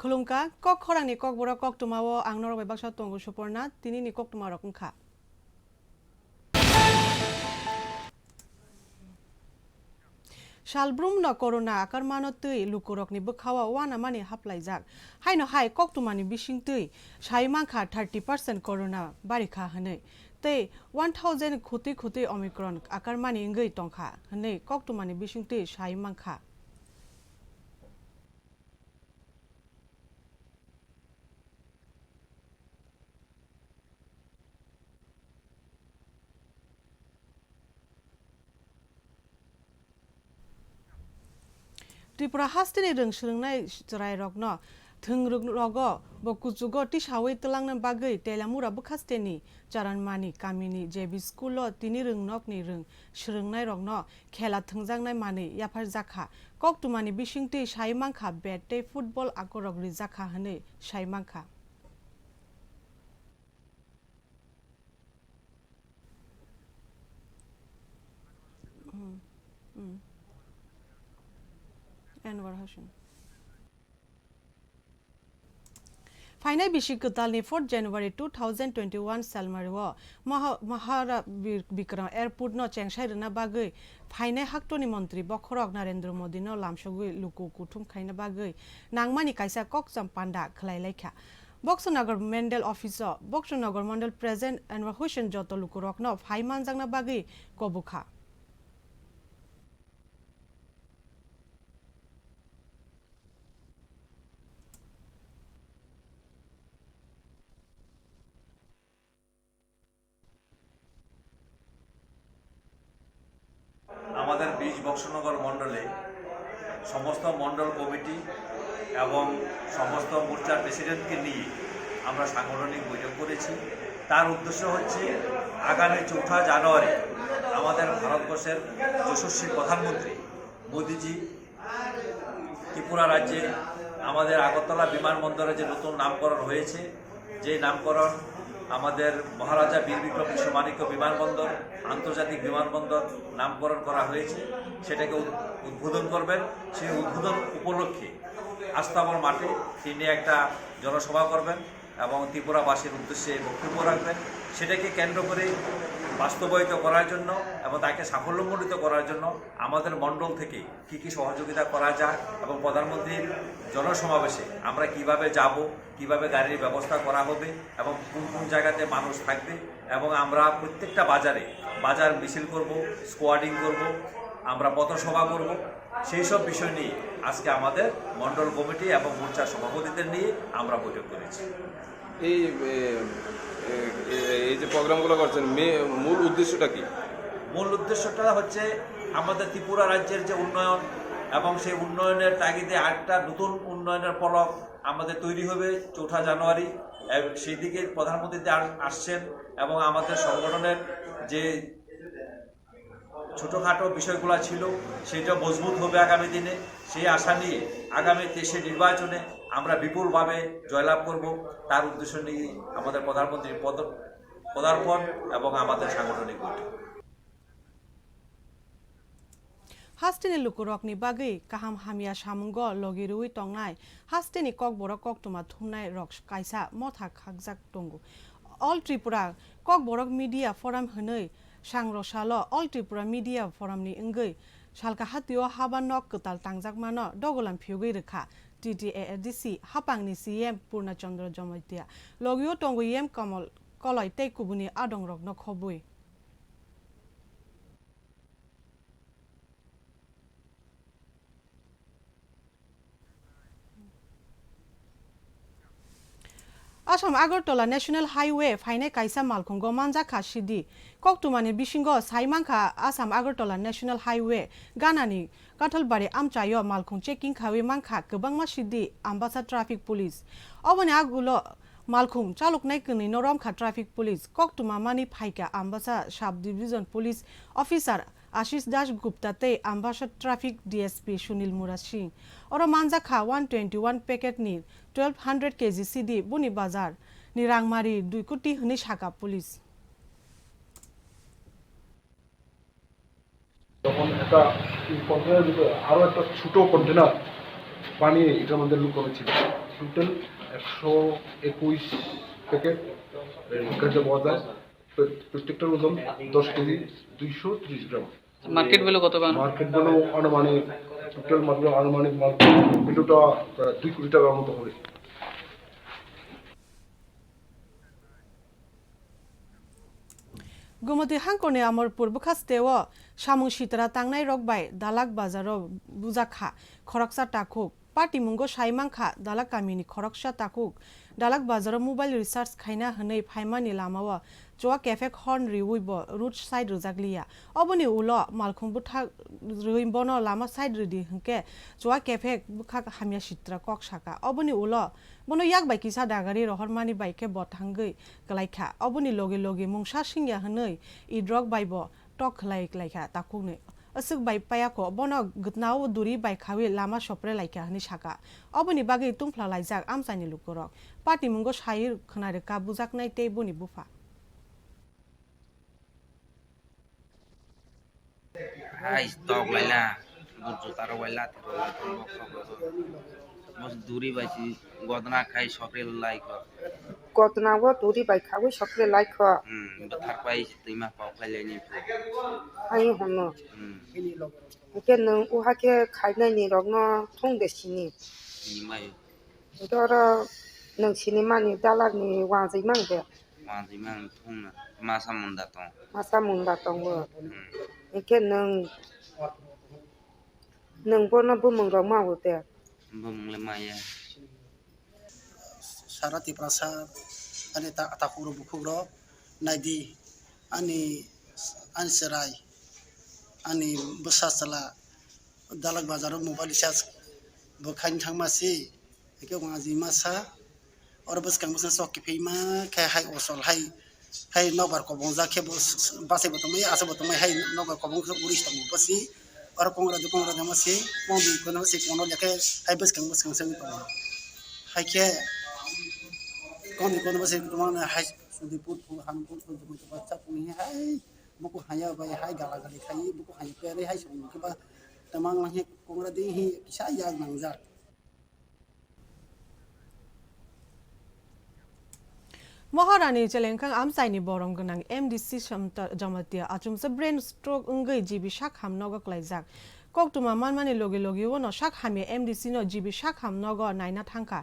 Khulungka kok khorang ni kok borok koktwma o ang norok baksa tongo Suparna tini ni koktwma rok ongkha. Shalbrum no corona akar mano tui lukurok ni bukhawa wana mani haplaijak. Hai no hai koktwma ni bising tui shai mangkha 30% corona barikha hanei. Tei 1000 khuti omicron akar mani ngei tongkha hanei koktwma ni bising tui shai mangkha. Tripura hastini rung shrungnai jrai rokno thungruk rogo bokujugo tishawi telangnan bagai telamura bukhasteni charanmani kamini jebi schoolo tini rung nokni rung shrungnai rokno khela thungjangnai mani yapar jakha koktwmani bisingti saimangkha bete football akorok rijakha hane saimangkha Anwar Hashim. Final Bishikutalni 4 January 2021 Salmarwa Mahara Bikram Airport no Chengsai Rana Bagai Final Haktoni Montri Bokhorok Narendra Modi no Lamshogui Luku Kutum Kaina Bagai Nangmani Kaisa Koksam Panda Klailaika Boxonagar Mendel Officer Boxonagar Mandal President Anwar Hussein Joto Lukurok no Haiman Jangna Bagai Kobukha আমাদের 20 বক্সনগর মণ্ডলে সমস্ত মণ্ডল committee এবং সমস্ত মোর্চার প্রেসিডেন্টকে নিয়ে আমরা সাংগঠনিক বৈঠক করেছি তার উদ্দেশ্য হচ্ছে আগামী 4 জানুয়ারি আমাদের ভারতবর্ষের যশস্বী প্রধানমন্ত্রী মোদিজি ত্রিপুরা রাজ্যে আমাদের আগরতলা বিমানবন্দরে যে নতুন নামকরণ হয়েছে যে নামকরণ আমাদের মহারাজা বীর বিক্রম কৃষ্ণমাণিক্য বিমানবন্দর আন্তর্জাতিক বিমানবন্দর নামকরণ করা হয়েছে সেটাকে উদ্বোধন করবেন সেই উদ্বোধন উপলক্ষে আস্তাবল মাঠে তিনি একটা জনসভা করবেন এবং ত্রিপুরাবাসীর উদ্দেশ্যে বক্তব্য রাখবেন সেটাকে কেন্দ্র করে বাস্তবায়িত করার জন্য এবং তাকে সাফল্যমণ্ডিত করার জন্য আমাদের মণ্ডল থেকে কী সহযোগিতা করা যায় এবং প্রধানমন্ত্রীর জনসমাবেশে আমরা কিভাবে যাব কিভাবে গাড়ির ব্যবস্থা করা হবে এবং কোন কোন জায়গাতে মানুষ থাকবে এবং আমরা প্রত্যেকটা বাজার মিছিল করব স্কোয়াডিং করব আমরা পথসভা করব সেই সব বিষয় নিয়ে আজকে আমাদের মণ্ডল কমিটি এবং মোর্চার সভাপতিদের নিয়ে আমরা বৈঠক করেছি এই যে প্রোগ্রামগুলো করছেন মূল উদ্দেশ্যটা কি মূল উদ্দেশ্যটা হচ্ছে আমাদের ত্রিপুরা রাজ্যের যে উন্নয়ন এবং সেই উন্নয়নের তাগিদে আরেকটা নতুন উন্নয়নের ফলক আমাদের তৈরি হবে 4 জানুয়ারি সেই দিকে প্রধানমন্ত্রী আসছেন এবং আমাদের সংগঠনের যে ছোটোখাটো বিষয়গুলো ছিল সেটা মজবুত হবে আগামী দিনে সেই আশা নিয়ে আগামী 23 নির্বাচনে আমরা বিপুলভাবে জয়লাভ করব তার উদ্দেশ্য নিয়ে আমাদের প্রধানমন্ত্রীর পদার্পণ এবং আমাদের সাংগঠনিক বৈঠক Hastini lukurokni bagai kaham hamia shamungo logirui tongnai hastini kok borok koktwma thumnai rok kaisa motha khagjak tongo All Tripura kok borok media forum hwnei sangrosalo All Tripura media forum ni engei salka hatio habanok ketal tangjakmano dogolam phiugei rekha TTADC hapangni CM Purnachandra Jomoitia logio tongo yem kamal koloi tei kubuni adong rok no khobui Assam Agartala National Highway Faine Kaisa Malkhung Gomanja Khashidi Koktwmani Bisingo Saimangkha Assam Agartala National Highway Ganani Kathalbari Amchayo Malkhung checking khawi mangkha kwbangma sidi Ambassa Traffic Police Oboni agulo Malkhung chaluknai kni Noromkha Traffic Police Koktwma mani phaika Ambassa Sub Division Police Officer Ashish Das Gupta tei Ambassa Traffic DSP Sunil Murasi Oro manjakha 121 packet ni 1200 kg CD Buni Bazar ni Rangmari 2 কোটি hni Shaka Police তখন একটা container ভিতরে আরো একটা ছোট container পানি এটার মধ্যে লুকানো ছিল। টোটাল 121 প্যাকেট গাঁজা পাওয়া যায়। প্রত্যেকটার ওজন 10 কেজি 230 গ্রাম। মার্কেট ভ্যালু কত? মার্কেট ভ্যালু আনুমানিক, টোটাল মার্কেট আনুমানিক ভ্যালুটা 2 কোটি টাকার মতো হবে। गुमति हांकोने अमरपुर बुखास्तेव सामुं सितरा तांनाय रकबाय दालाक बाजारो बुजाखा खरकसा टाकुक पार्टी मुंगो साइमांखा दालाक गामिनि खरकसा टाकुक दालाक बाजारो मोबाइल रिचार्ज खाइना हनै फाइमानि लामाव जवा कैफे हर्न रिउइब रूट साइड रजाग्लिया अबनि उल मालखुं बुथा रुइबनो लामा साइड रिदि हंके जवा कैफे बुखा हामिया सित्रा कक साका अबनि उल बनो याक बाय किसा दागारि रहरमानि बाइके बथांगै गलाइखा अबनि लगे लगे मुंसा सिंया हनै इड्रग बाइब टक खलाइखा ताकुने असुक बाइ पायाको बनो गतनाव दुरी बाइखावे लामा सप्रे लाइखा हनै साका अबनि बागै तुमफ्ला लाइजाक आमसानि लुकरक पार्टी मुंगो साइर खनारे का बुजाकनाय ते बनि बुफा Hai stop laila buju taro waila taro mos duri baisi godna khai sokre laiko godna wo duri bai khawi sokre laiko bathar pai tuima pau khaile ni ai hono ke nang uha ke khaina ni rogno thong de sini ni mai dora nang sini mani dalar ni wajai mang de thong na masa munda tong wo ke nang bona bumung rog ma wo de bumung le maya sarati prasad ani ta atakuro bukhuro naidi ani anserai ani besasala dalag bazar mobile charge bokhain thangmasi eke waji masa or bas kang bas sok ki phima khai hai osol hai nobar ko bonza ke base botomai asa botomai hai nobar ko bong buris tamu basi or kongra damasi mobi kono se kono leke hai bas kang sang to hai ke kono basi tomana hai sudiput hanput ko bacha puni hai buku hanya bai hai gala gali khai buku hanya pere hai sung ke ba tamang lahi kongra di hi kisa yang nangjar Maharani चलेंखां आमसाइनि बरम गनां MDC Jamatia आचुमसे brain stroke उंगै GB शाख हामनग क्लाइजाक कोकटुमा मानमानि लगे लगे वनो शाख हामे एमडीसी नो जीबी शाख हामनग नायना थांखा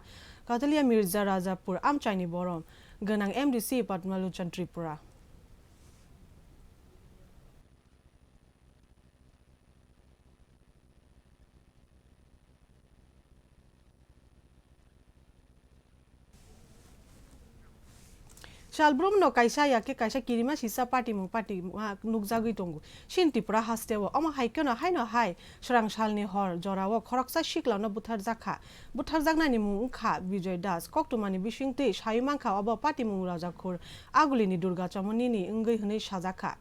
कातलिया मिर्जा राजापुर आमचाइनि बरम गनां MDC Padmalochan Tripura Shalbrum no kaisa yake kaisa kirima sisa party nukjagui tongo sintipura hastewo ama haikeno haino hai srang shalni hor jorawo khoroksa shiklano buthar jaknani mung kha Bijoy Das koktumani bisingte saimangkha obo party mung rajakhur agulini Durga Chamonini ungei hne sajaka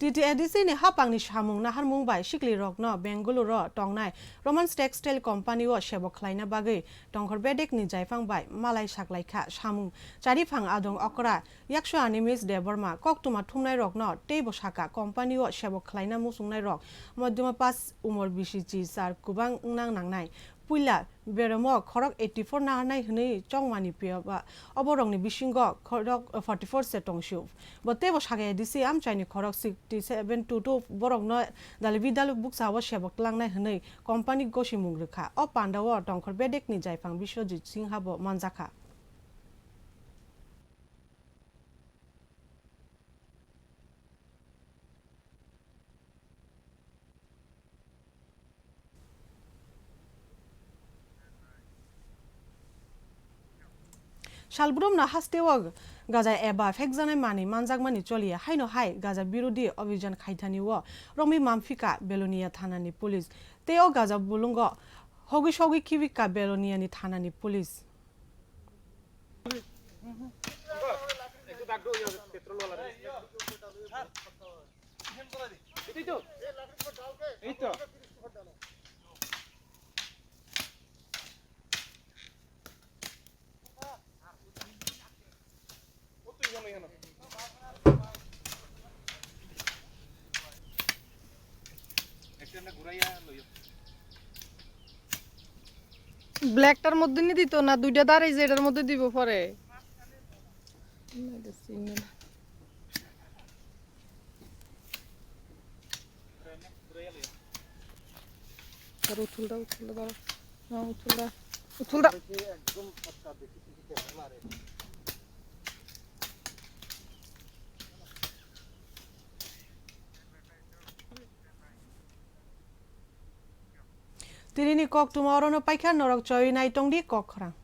TTADC ni hapangni samung nahar mumbai sikli rokno Bengaluru tongnai Romans Textile Company o sebok khlaina bagai tongkhor bedek ni jaifang bai malai saklaikha samung charifang adong okra 100 animes Debbarma koktuma thumnai rokno teibo saka company o sebok khlaina musungnai rok madhyama pas umor bishi chi sar kubang nangnai puila beramo khorok 84 nahnai hne chongmani piaba oborongni bisingo khorok 44 se tongshu botebo sage disi amchaini khorok 6722 borokno dalibidal buksawo sebok langnai hne company gosimung rekha o pandawo tongkhor bedekni jaifang Biswajit Singhabo manjaka Shalbrum na hastewa gaja eba fekjanai mani manjakmani choliya haino hai gaja birodi abhijan khaithani wo romi mamfika belonia thanani police teo gaja bulungo hogi kivika belonia ni thanani police ব্ল্যাকটার মধ্যে নি দিত না দুইটা দাঁড়াই যে এটার মধ্যে দিব পরে উঠুল দাও উঠুল দাও Tirini kok tuma orono paikha norok choi nai tongdi kok khorang.